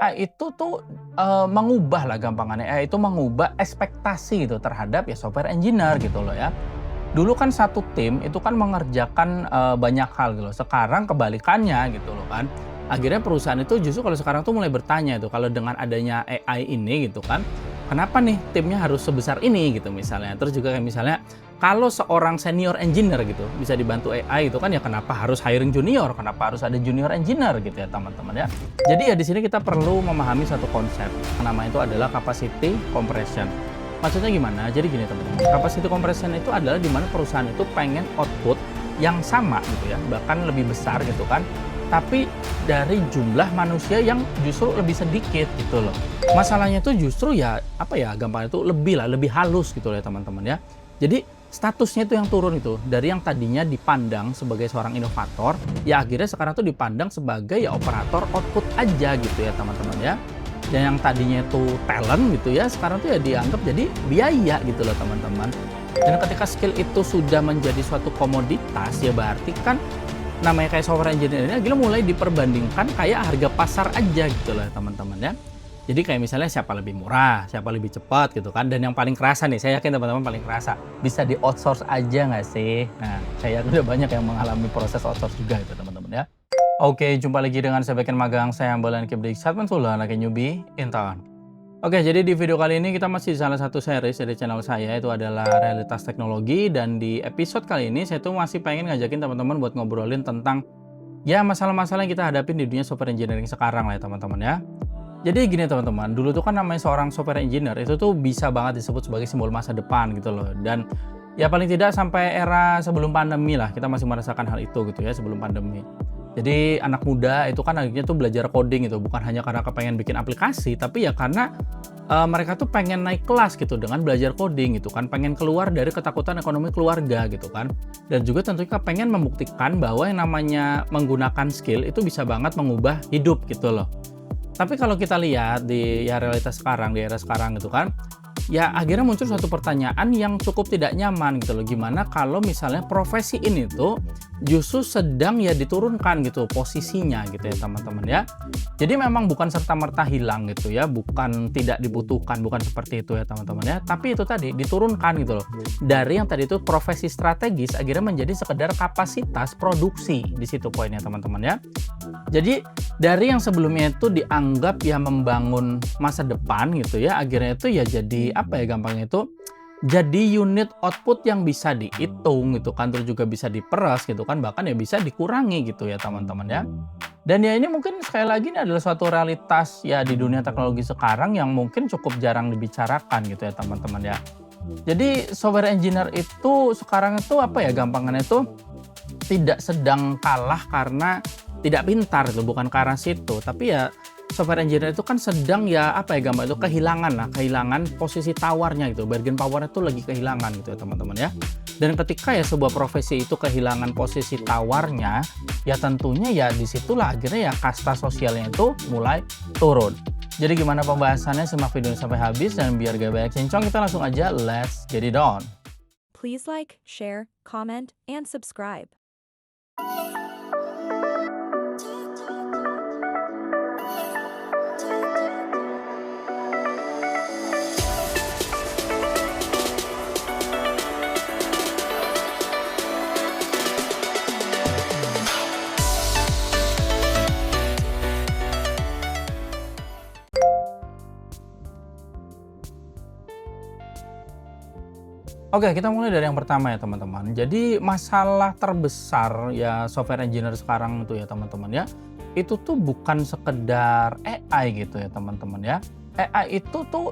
AI itu tuh, mengubah lah gampangannya, AI itu mengubah ekspektasi gitu terhadap ya software engineer gitu loh ya. Dulu kan satu tim itu kan mengerjakan, banyak hal gitu loh, sekarang kebalikannya gitu loh kan. Akhirnya perusahaan itu justru kalau sekarang tuh mulai bertanya itu, kalau dengan adanya AI ini gitu kan, kenapa nih timnya harus sebesar ini gitu misalnya. Terus juga kayak misalnya, kalau seorang senior engineer gitu bisa dibantu AI itu kan ya kenapa harus hiring junior, kenapa harus ada junior engineer gitu ya teman-teman ya. Jadi ya di sini kita perlu memahami satu konsep, nama itu adalah capacity compression. Maksudnya gimana? Jadi gini teman-teman, capacity compression itu adalah di mana perusahaan itu pengen output yang sama gitu ya, bahkan lebih besar gitu kan, tapi dari jumlah manusia yang justru lebih sedikit gitu loh. Masalahnya itu justru ya, apa ya, gampang itu lebih halus gitu loh ya teman-teman ya. Jadi statusnya itu yang turun itu, dari yang tadinya dipandang sebagai seorang inovator, ya akhirnya sekarang tuh dipandang sebagai ya operator output aja gitu ya teman-teman ya. Dan yang tadinya itu talent gitu ya, sekarang tuh ya dianggap jadi biaya gitu loh teman-teman. Dan ketika skill itu sudah menjadi suatu komoditas, ya berarti kan namanya kayak software engineer ini akhirnya mulai diperbandingkan kayak harga pasar aja gitu loh teman-teman ya. Jadi kayak misalnya siapa lebih murah, siapa lebih cepat gitu kan. Dan yang paling kerasa nih, saya yakin teman-teman paling kerasa, bisa di outsource aja nggak sih? Nah, saya yakin udah banyak yang mengalami proses outsource juga gitu teman-teman ya. Oke, jumpa lagi dengan saya Beken Magang, saya Ambalan Kibdik Satman Sulan, lagi newbie in town. Oke, jadi di video kali ini kita masih di salah satu series dari channel saya, itu adalah realitas teknologi. Dan di episode kali ini saya tuh masih pengen ngajakin teman-teman buat ngobrolin tentang ya masalah-masalah yang kita hadapin di dunia software engineering sekarang lah ya teman-teman ya. Jadi gini teman-teman, dulu tuh kan namanya seorang software engineer itu tuh bisa banget disebut sebagai simbol masa depan gitu loh. Dan ya paling tidak sampai era sebelum pandemi lah, kita masih merasakan hal itu gitu ya, sebelum pandemi. Jadi anak muda itu kan akhirnya tuh belajar coding itu bukan hanya karena kepengen bikin aplikasi, tapi ya karena mereka tuh pengen naik kelas gitu dengan belajar coding gitu kan, pengen keluar dari ketakutan ekonomi keluarga gitu kan. Dan juga tentunya pengen membuktikan bahwa yang namanya menggunakan skill itu bisa banget mengubah hidup gitu loh. Tapi kalau kita lihat di ya realitas sekarang, di era sekarang gitu kan, ya akhirnya muncul suatu pertanyaan yang cukup tidak nyaman gitu loh. Gimana kalau misalnya profesi ini tuh justru sedang ya diturunkan gitu posisinya gitu ya teman-teman ya. Jadi memang bukan serta-merta hilang gitu ya, bukan tidak dibutuhkan, bukan seperti itu ya teman-teman ya. Tapi itu tadi diturunkan gitu loh. Dari yang tadi itu profesi strategis akhirnya menjadi sekedar kapasitas produksi, di situ poinnya teman-teman ya. Jadi dari yang sebelumnya itu dianggap ya membangun masa depan gitu ya, akhirnya itu ya jadi apa ya gampangnya itu, jadi unit output yang bisa dihitung gitu kan, terus juga bisa diperas gitu kan, bahkan ya bisa dikurangi gitu ya teman-teman ya. Dan ya ini mungkin sekali lagi ini adalah suatu realitas ya di dunia teknologi sekarang yang mungkin cukup jarang dibicarakan gitu ya teman-teman ya. Jadi software engineer itu sekarang itu apa ya gampangannya itu tidak sedang kalah karena tidak pintar itu, bukan karena situ, tapi ya software engineer itu kan sedang ya apa ya gampang itu kehilangan posisi tawarnya gitu, bargain power itu lagi kehilangan gitu ya teman-teman ya. Dan ketika ya sebuah profesi itu kehilangan posisi tawarnya, ya tentunya ya disitulah akhirnya ya kasta sosialnya itu mulai turun. Jadi gimana pembahasannya, simak video sampai habis, dan biar gak banyak cincong kita langsung aja let's get it on. Please like, share, comment, and subscribe. Oke, kita mulai dari yang pertama ya teman-teman. Jadi masalah terbesar ya software engineer sekarang itu ya teman-teman ya, itu tuh bukan sekedar AI gitu ya teman-teman ya. AI itu tuh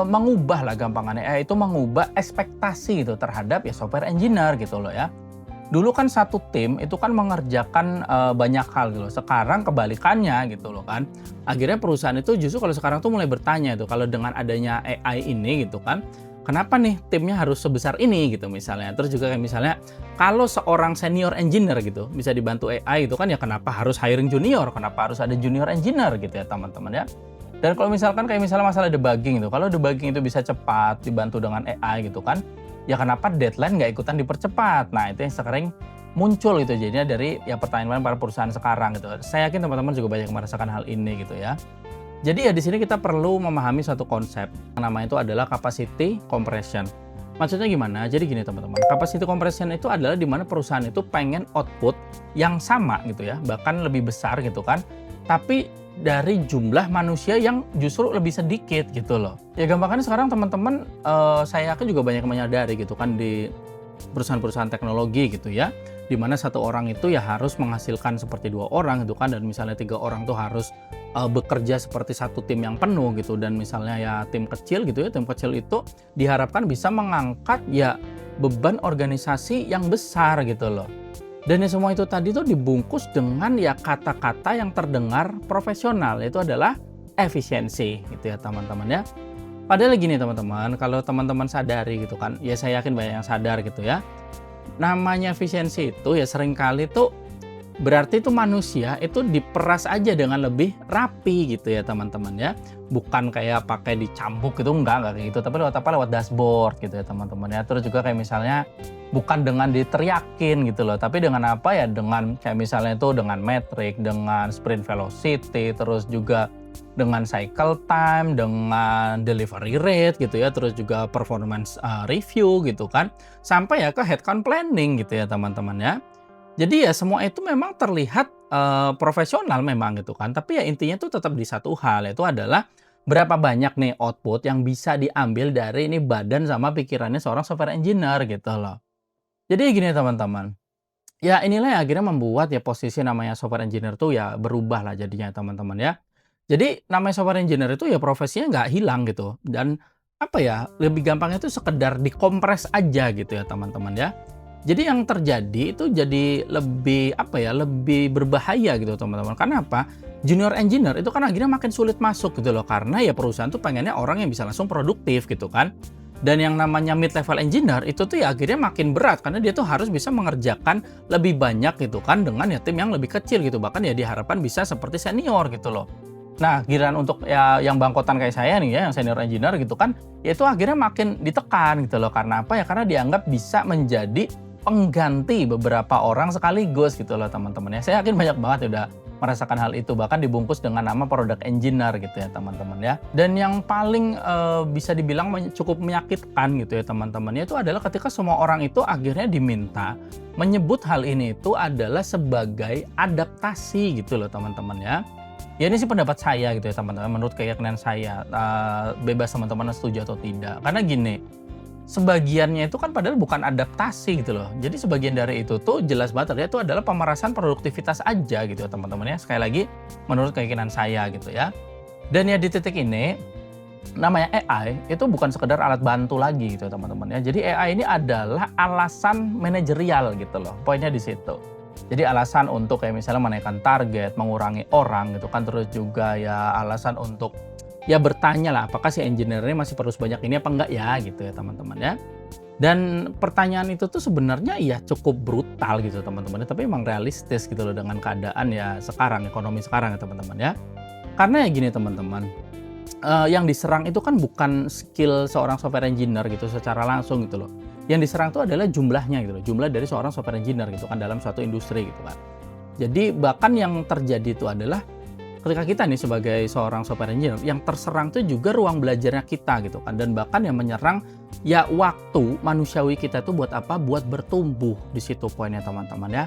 mengubah lah gampangannya, AI itu mengubah ekspektasi gitu terhadap ya software engineer gitu loh ya. Dulu kan satu tim itu kan mengerjakan banyak hal gitu loh. Sekarang kebalikannya gitu loh kan. Akhirnya perusahaan itu justru kalau sekarang tuh mulai bertanya itu, kalau dengan adanya AI ini gitu kan, kenapa nih timnya harus sebesar ini gitu misalnya. Terus juga kayak misalnya, kalau seorang senior engineer gitu bisa dibantu AI itu kan ya kenapa harus hiring junior, kenapa harus ada junior engineer gitu ya teman-teman ya. Dan kalau misalkan kayak misalnya masalah debugging itu, kalau debugging itu bisa cepat dibantu dengan AI gitu kan, ya kenapa deadline nggak ikutan dipercepat. Nah itu yang sering muncul gitu jadinya dari ya pertanyaan para perusahaan sekarang gitu. Saya yakin teman-teman juga banyak merasakan hal ini gitu ya. Jadi ya di sini kita perlu memahami satu konsep. Yang namanya itu adalah capacity compression. Maksudnya gimana? Jadi gini teman-teman, capacity compression itu adalah di mana perusahaan itu pengen output yang sama gitu ya, bahkan lebih besar gitu kan, tapi dari jumlah manusia yang justru lebih sedikit gitu loh. Ya gampangnya sekarang teman-teman, saya yakin juga banyak yang menyadari gitu kan di perusahaan-perusahaan teknologi gitu ya, di mana satu orang itu ya harus menghasilkan seperti 2 orang gitu kan, dan misalnya 3 orang tuh harus bekerja seperti satu tim yang penuh gitu, dan misalnya ya tim kecil gitu ya, tim kecil itu diharapkan bisa mengangkat ya beban organisasi yang besar gitu loh. Dan ya semua itu tadi tuh dibungkus dengan ya kata-kata yang terdengar profesional, itu adalah efisiensi gitu ya teman-teman ya. Padahal gini teman-teman, kalau teman-teman sadari gitu kan, ya saya yakin banyak yang sadar gitu ya. Namanya efisiensi itu ya seringkali tuh berarti itu manusia itu diperas aja dengan lebih rapi gitu ya teman-teman ya. Bukan kayak pakai dicambuk gitu, enggak kayak gitu. Tapi lewat apa? Lewat dashboard gitu ya teman-teman ya. Terus juga kayak misalnya bukan dengan diteriakin gitu loh. Tapi dengan apa ya? Dengan kayak misalnya itu dengan metrik, dengan sprint velocity, terus juga dengan cycle time, dengan delivery rate gitu ya. Terus juga performance review gitu kan. Sampai ya ke headcount planning gitu ya teman-teman ya. Jadi ya semua itu memang terlihat profesional memang gitu kan. Tapi ya intinya tuh tetap di satu hal, yaitu adalah berapa banyak nih output yang bisa diambil dari ini badan sama pikirannya seorang software engineer gitu loh. Jadi gini teman-teman, ya inilah yang akhirnya membuat ya posisi namanya software engineer tuh ya berubah lah jadinya teman-teman ya. Jadi namanya software engineer itu ya profesinya nggak hilang gitu. Dan apa ya, lebih gampangnya itu sekedar dikompres aja gitu ya teman-teman ya. Jadi yang terjadi itu jadi lebih apa ya, lebih berbahaya gitu teman-teman. Karena apa? Junior engineer itu kan akhirnya makin sulit masuk gitu loh, karena ya perusahaan tuh pengennya orang yang bisa langsung produktif gitu kan. Dan yang namanya mid level engineer itu tuh ya akhirnya makin berat, karena dia tuh harus bisa mengerjakan lebih banyak gitu kan dengan ya tim yang lebih kecil gitu. Bahkan ya diharapkan bisa seperti senior gitu loh. Nah, giliran untuk ya yang bangkotan kayak saya nih ya, yang senior engineer gitu kan, ya itu akhirnya makin ditekan gitu loh. Karena apa ya? Karena dianggap bisa menjadi pengganti beberapa orang sekaligus gitu loh teman-teman ya. Saya yakin banyak banget ya udah merasakan hal itu, bahkan dibungkus dengan nama product engineer gitu ya teman-teman ya. Dan yang paling bisa dibilang cukup menyakitkan gitu ya teman-teman ya, itu adalah ketika semua orang itu akhirnya diminta menyebut hal ini itu adalah sebagai adaptasi gitu loh teman-teman ya. Ya ini sih pendapat saya gitu ya teman-teman, menurut keyakinan saya, bebas teman-teman setuju atau tidak. Karena gini, sebagiannya itu kan padahal bukan adaptasi gitu loh. Jadi sebagian dari itu tuh jelas banget ya itu adalah pemerasan produktivitas aja gitu ya teman-teman ya. Sekali lagi menurut keyakinan saya gitu ya. Dan ya di titik ini namanya AI itu bukan sekedar alat bantu lagi gitu ya teman-teman ya. Jadi AI ini adalah alasan manajerial gitu loh. Poinnya di situ. Jadi alasan untuk kayak misalnya menaikkan target, mengurangi orang gitu kan, terus juga ya alasan untuk ya bertanya lah, apakah si engineer ini masih perlu sebanyak ini apa enggak ya gitu ya teman-teman ya. Dan pertanyaan itu tuh sebenarnya ya cukup brutal gitu teman-teman ya, tapi emang realistis gitu loh dengan keadaan ya sekarang, ekonomi sekarang ya teman-teman ya. Karena ya gini teman-teman, yang diserang itu kan bukan skill seorang software engineer gitu secara langsung gitu loh. Yang diserang itu adalah jumlahnya gitu loh, jumlah dari seorang software engineer gitu kan dalam suatu industri gitu kan. Jadi bahkan yang terjadi itu adalah ketika kita nih sebagai seorang software engineer, yang terserang itu juga ruang belajarnya kita gitu kan. Dan bahkan yang menyerang ya waktu manusiawi kita itu buat apa? Buat bertumbuh, di situ poinnya teman-teman ya.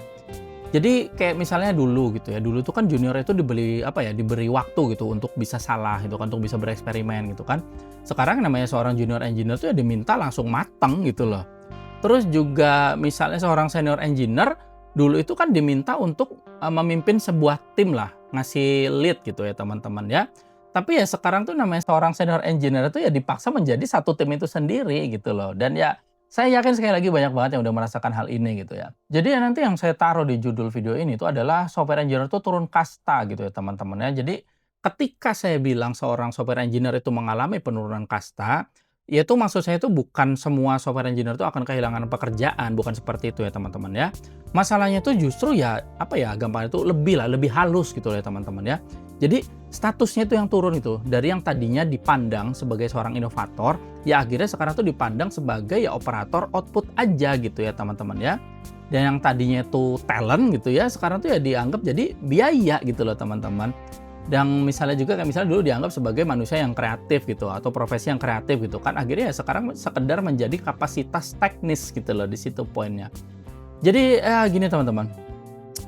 Jadi kayak misalnya dulu gitu ya, dulu tuh kan junior itu diberi apa ya, diberi waktu gitu untuk bisa salah gitu kan, untuk bisa bereksperimen gitu kan. Sekarang namanya seorang junior engineer tuh ya diminta langsung mateng gitu loh. Terus juga misalnya seorang senior engineer dulu itu kan diminta untuk memimpin sebuah tim lah, ngasih lead gitu ya teman-teman ya. Tapi ya sekarang tuh namanya seorang senior engineer itu ya dipaksa menjadi satu tim itu sendiri gitu loh. Dan ya saya yakin sekali lagi banyak banget yang udah merasakan hal ini gitu ya. Jadi ya nanti yang saya taruh di judul video ini itu adalah software engineer itu turun kasta gitu ya teman-teman ya. Jadi ketika saya bilang seorang software engineer itu mengalami penurunan kasta, ya itu maksud saya itu bukan semua software engineer itu akan kehilangan pekerjaan, bukan seperti itu ya teman-teman ya. Masalahnya itu justru ya apa ya, gampang itu lebih halus gitu ya teman-teman ya. Jadi statusnya itu yang turun itu, dari yang tadinya dipandang sebagai seorang inovator, ya akhirnya sekarang tuh dipandang sebagai ya operator output aja gitu ya teman-teman ya. Dan yang tadinya itu talent gitu ya, sekarang tuh ya dianggap jadi biaya gitu loh teman-teman. Dan misalnya juga kayak misalnya dulu dianggap sebagai manusia yang kreatif gitu atau profesi yang kreatif gitu kan, akhirnya ya sekarang sekedar menjadi kapasitas teknis gitu loh, di situ poinnya. Jadi gini teman-teman,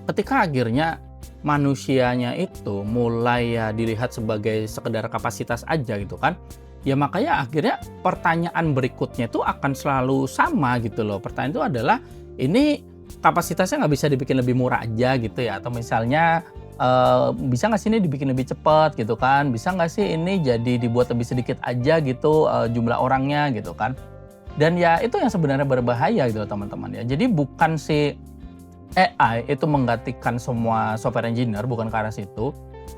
ketika akhirnya manusianya itu mulai ya dilihat sebagai sekedar kapasitas aja gitu kan, ya makanya akhirnya pertanyaan berikutnya itu akan selalu sama gitu loh. Pertanyaan itu adalah, ini kapasitasnya nggak bisa dibikin lebih murah aja gitu ya? Atau misalnya, bisa nggak sih ini dibikin lebih cepat gitu kan? Bisa nggak sih ini jadi dibuat lebih sedikit aja gitu, jumlah orangnya gitu kan? Dan ya itu yang sebenarnya berbahaya gitu teman-teman ya. Jadi bukan si AI itu menggantikan semua software engineer, bukan ke arah situ.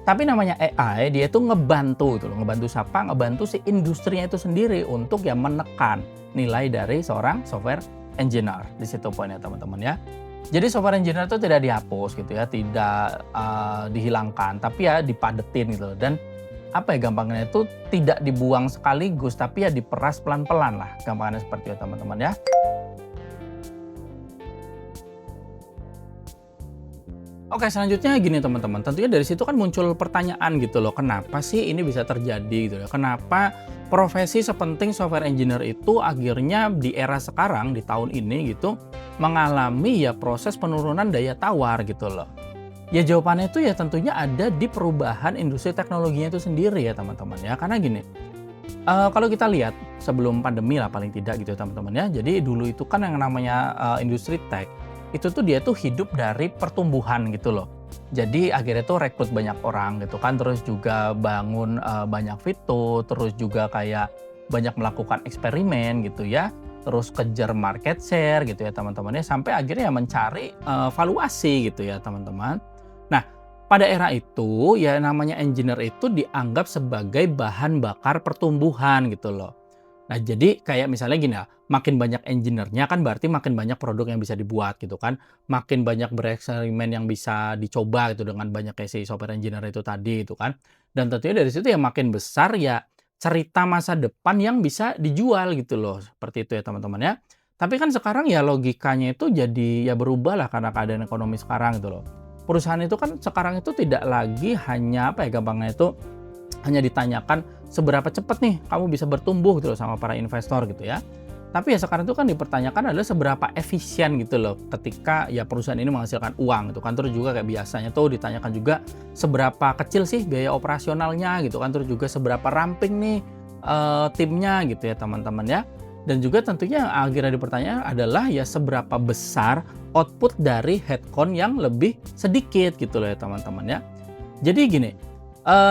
Tapi namanya AI, dia itu ngebantu gitu loh. Ngebantu siapa? Ngebantu si industrinya itu sendiri untuk ya menekan nilai dari seorang software engineer. Di situ poinnya teman-teman ya. Jadi software engineer itu tidak dihapus gitu ya, tidak dihilangkan, tapi ya dipadetin gitu loh. Dan apa ya gampangnya itu tidak dibuang sekaligus, tapi ya diperas pelan-pelan lah. Gampangnya seperti itu teman-teman ya. Oke, selanjutnya gini teman-teman, tentunya dari situ kan muncul pertanyaan gitu loh, kenapa sih ini bisa terjadi gitu ya? Kenapa profesi sepenting software engineer itu akhirnya di era sekarang, di tahun ini gitu, mengalami ya proses penurunan daya tawar gitu loh. Ya jawabannya itu ya tentunya ada di perubahan industri teknologinya itu sendiri ya teman-teman ya. Karena gini, kalau kita lihat sebelum pandemi lah paling tidak gitu ya teman-teman ya. Jadi dulu itu kan yang namanya industri tech itu tuh dia tuh hidup dari pertumbuhan gitu loh. Jadi akhirnya tuh rekrut banyak orang gitu kan, terus juga bangun banyak fitur, terus juga kayak banyak melakukan eksperimen gitu ya, terus kejar market share gitu ya teman-teman ya, sampai akhirnya mencari valuasi gitu ya teman-teman. Nah, pada era itu ya namanya engineer itu dianggap sebagai bahan bakar pertumbuhan gitu loh. Nah, jadi kayak misalnya gini ya, makin banyak engineer-nya kan berarti makin banyak produk yang bisa dibuat gitu kan. Makin banyak bereksperimen yang bisa dicoba gitu dengan banyak kayak si software engineer itu tadi itu kan. Dan tentunya dari situ ya makin besar ya cerita masa depan yang bisa dijual gitu loh. Seperti itu ya teman-teman ya. Tapi kan sekarang ya logikanya itu jadi ya berubah lah karena keadaan ekonomi sekarang gitu loh. Perusahaan itu kan sekarang itu tidak lagi hanya apa ya gampangnya itu hanya ditanyakan seberapa cepat nih kamu bisa bertumbuh gitu loh sama para investor gitu ya. Tapi ya sekarang itu kan dipertanyakan adalah seberapa efisien gitu loh ketika ya perusahaan ini menghasilkan uang gitu kan. Terus juga kayak biasanya tuh ditanyakan juga seberapa kecil sih biaya operasionalnya gitu kan. Terus juga seberapa ramping nih timnya gitu ya teman-teman ya. Dan juga tentunya yang akhirnya dipertanyakan adalah ya seberapa besar output dari headcount yang lebih sedikit gitu loh ya teman-teman ya. Jadi gini,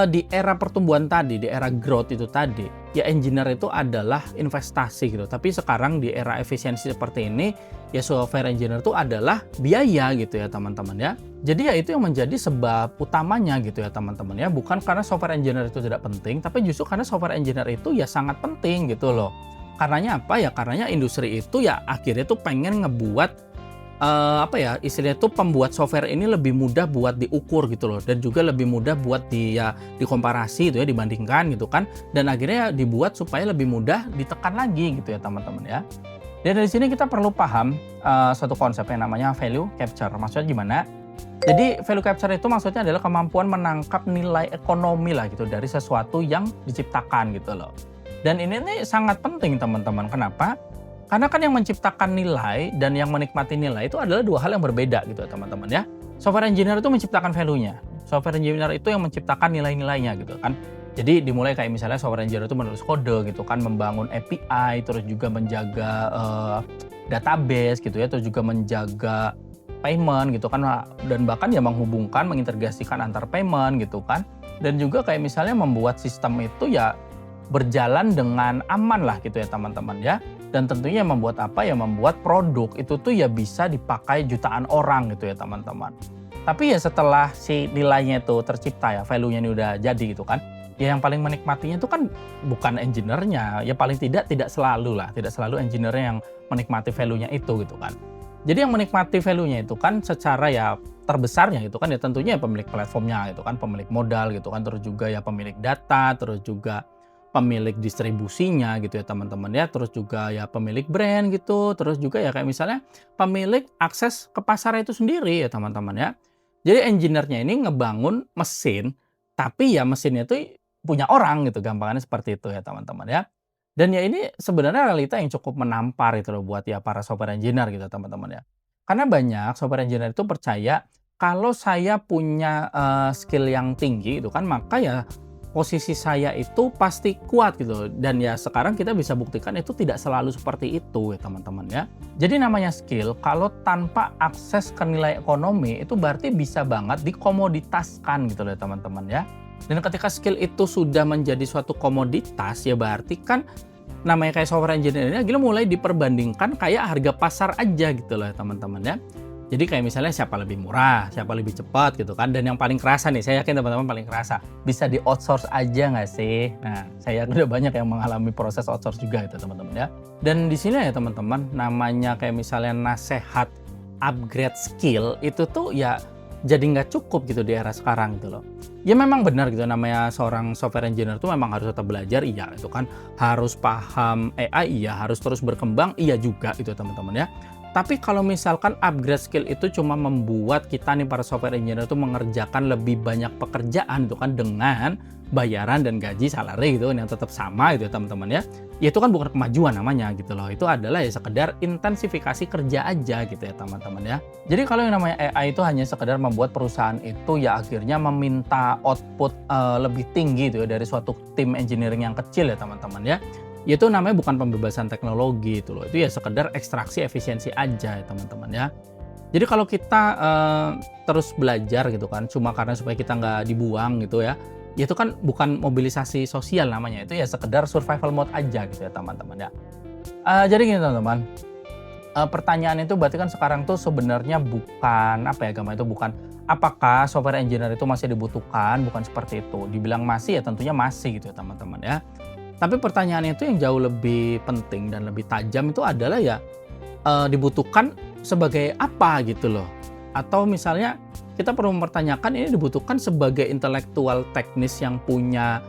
di era pertumbuhan tadi, di era growth itu tadi, ya engineer itu adalah investasi gitu. Tapi sekarang di era efisiensi seperti ini, ya software engineer itu adalah biaya gitu ya teman-teman ya. Jadi ya itu yang menjadi sebab utamanya gitu ya teman-teman ya. Bukan karena software engineer itu tidak penting, tapi justru karena software engineer itu ya sangat penting gitu loh. Karenanya apa ya? Karenanya industri itu ya akhirnya tuh pengen ngebuat apa ya, istilahnya tuh pembuat software ini lebih mudah buat diukur gitu loh, dan juga lebih mudah buat dikomparasi gitu ya, dibandingkan gitu kan, dan akhirnya dibuat supaya lebih mudah ditekan lagi gitu ya teman-teman ya. Dan dari sini kita perlu paham suatu konsep yang namanya value capture. Maksudnya gimana? Jadi value capture itu maksudnya adalah kemampuan menangkap nilai ekonomi lah gitu dari sesuatu yang diciptakan gitu loh. Dan ini nih sangat penting teman-teman. Kenapa? Karena kan yang menciptakan nilai dan yang menikmati nilai itu adalah dua hal yang berbeda gitu ya teman-teman ya. Software engineer itu menciptakan value-nya. Software engineer itu yang menciptakan nilai-nilainya gitu kan. Jadi dimulai kayak misalnya software engineer itu menulis kode gitu kan, membangun API, terus juga menjaga database gitu ya, terus juga menjaga payment gitu kan, dan bahkan ya menghubungkan, mengintegrasikan antar payment gitu kan. Dan juga kayak misalnya membuat sistem itu ya berjalan dengan aman lah gitu ya teman-teman ya. Dan tentunya membuat apa ya, membuat produk itu tuh ya bisa dipakai jutaan orang gitu ya teman-teman. Tapi ya setelah si nilainya itu tercipta ya, value-nya ini udah jadi gitu kan, ya yang paling menikmatinya itu kan bukan engineer-nya, ya paling tidak selalu lah, tidak selalu engineer-nya yang menikmati value-nya itu gitu kan. Jadi yang menikmati value-nya itu kan secara ya terbesarnya gitu kan ya tentunya ya pemilik platformnya gitu kan, pemilik modal gitu kan, terus juga ya pemilik data, terus juga pemilik distribusinya gitu ya teman-teman ya, terus juga ya pemilik brand gitu, terus juga ya kayak misalnya pemilik akses ke pasar itu sendiri ya teman-teman ya. Jadi engineer-nya ini ngebangun mesin tapi ya mesinnya itu punya orang gitu, gampangannya seperti itu ya teman-teman ya. Dan ya ini sebenarnya realita yang cukup menampar itu loh buat ya para software engineer gitu teman-teman ya. Karena banyak software engineer itu percaya kalau saya punya, skill yang tinggi itu kan maka ya posisi saya itu pasti kuat gitu dan ya sekarang kita bisa buktikan itu tidak selalu seperti itu ya teman-teman ya. Jadi namanya skill kalau tanpa akses ke nilai ekonomi itu berarti bisa banget dikomoditaskan gitu loh ya teman-teman ya. Dan ketika skill itu sudah menjadi suatu komoditas ya berarti kan namanya kayak software engineer ini akhirnya mulai diperbandingkan kayak harga pasar aja gitu loh ya teman-teman ya. Jadi kayak misalnya siapa lebih murah, siapa lebih cepat gitu kan. Dan yang paling kerasa nih, saya yakin teman-teman paling kerasa, bisa di-outsource aja nggak sih? Nah, saya yakin udah banyak yang mengalami proses outsource juga itu teman-teman ya. Dan di sini ya teman-teman, namanya kayak misalnya nasehat upgrade skill, itu tuh ya jadi nggak cukup gitu di era sekarang gitu loh. Ya memang benar gitu, namanya seorang software engineer tuh memang harus tetap belajar, iya itu kan. Harus paham AI, iya. Harus terus berkembang, iya juga itu teman-teman ya. Tapi kalau misalkan upgrade skill itu cuma membuat kita nih para software engineer itu mengerjakan lebih banyak pekerjaan itu kan dengan bayaran dan gaji salary gitu kan yang tetap sama gitu ya teman-teman ya. Ya itu kan bukan kemajuan namanya gitu loh. Itu adalah ya sekedar intensifikasi kerja aja gitu ya teman-teman ya. Jadi kalau yang namanya AI itu hanya sekedar membuat perusahaan itu ya akhirnya meminta output lebih tinggi gitu ya dari suatu tim engineering yang kecil ya teman-teman ya. Itu namanya bukan pembebasan teknologi itu loh. Itu ya sekedar ekstraksi efisiensi aja ya teman-teman ya. Jadi kalau kita terus belajar gitu kan cuma karena supaya kita nggak dibuang gitu ya. Ya itu kan bukan mobilisasi sosial namanya. Itu ya sekedar survival mode aja gitu ya teman-teman ya. Jadi gini teman-teman. Pertanyaan itu berarti kan sekarang tuh sebenarnya bukan apa ya Gama itu bukan apakah software engineer itu masih dibutuhkan, bukan seperti itu. Dibilang masih ya tentunya masih gitu ya teman-teman ya. Tapi pertanyaannya itu yang jauh lebih penting dan lebih tajam itu adalah ya, dibutuhkan sebagai apa gitu loh. Atau misalnya kita perlu mempertanyakan ini dibutuhkan sebagai intelektual teknis yang punya,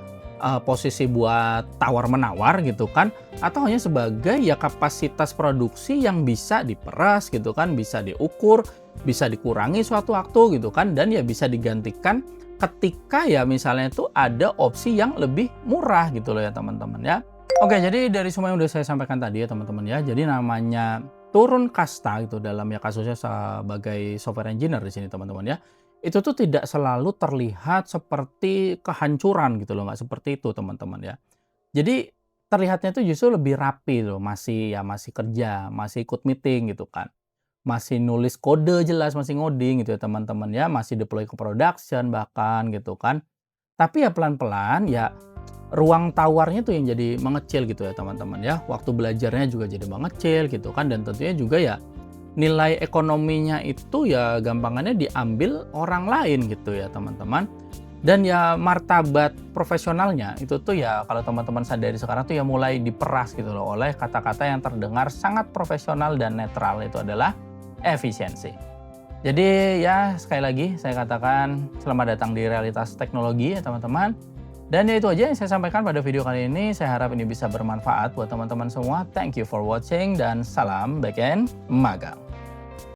posisi buat tawar-menawar gitu kan, atau hanya sebagai ya kapasitas produksi yang bisa diperas gitu kan, bisa diukur, bisa dikurangi suatu waktu gitu kan, dan ya bisa digantikan ketika ya misalnya itu ada opsi yang lebih murah gitu loh ya teman-teman ya. Oke, jadi dari semua yang udah saya sampaikan tadi ya teman-teman ya. Jadi namanya turun kasta gitu dalam ya kasusnya sebagai software engineer di sini teman-teman ya. Itu tuh tidak selalu terlihat seperti kehancuran gitu loh, nggak seperti itu teman-teman ya. Jadi terlihatnya itu justru lebih rapi loh, masih kerja, masih ikut meeting gitu kan. Masih nulis kode jelas, masih ngoding gitu ya teman-teman ya, masih deploy ke production bahkan gitu kan. Tapi ya pelan-pelan ya ruang tawarnya tuh yang jadi mengecil gitu ya teman-teman ya. Waktu belajarnya juga jadi mengecil gitu kan dan tentunya juga ya nilai ekonominya itu ya gampangannya diambil orang lain gitu ya teman-teman. Dan ya martabat profesionalnya itu tuh ya kalau teman-teman sadari sekarang tuh ya mulai diperas gitu loh oleh kata-kata yang terdengar sangat profesional dan netral itu adalah efisiensi. Jadi ya sekali lagi saya katakan selamat datang di realitas teknologi ya teman-teman. Dan ya itu aja yang saya sampaikan pada video kali ini. Saya harap ini bisa bermanfaat buat teman-teman semua. Thank you for watching dan salam backend magang.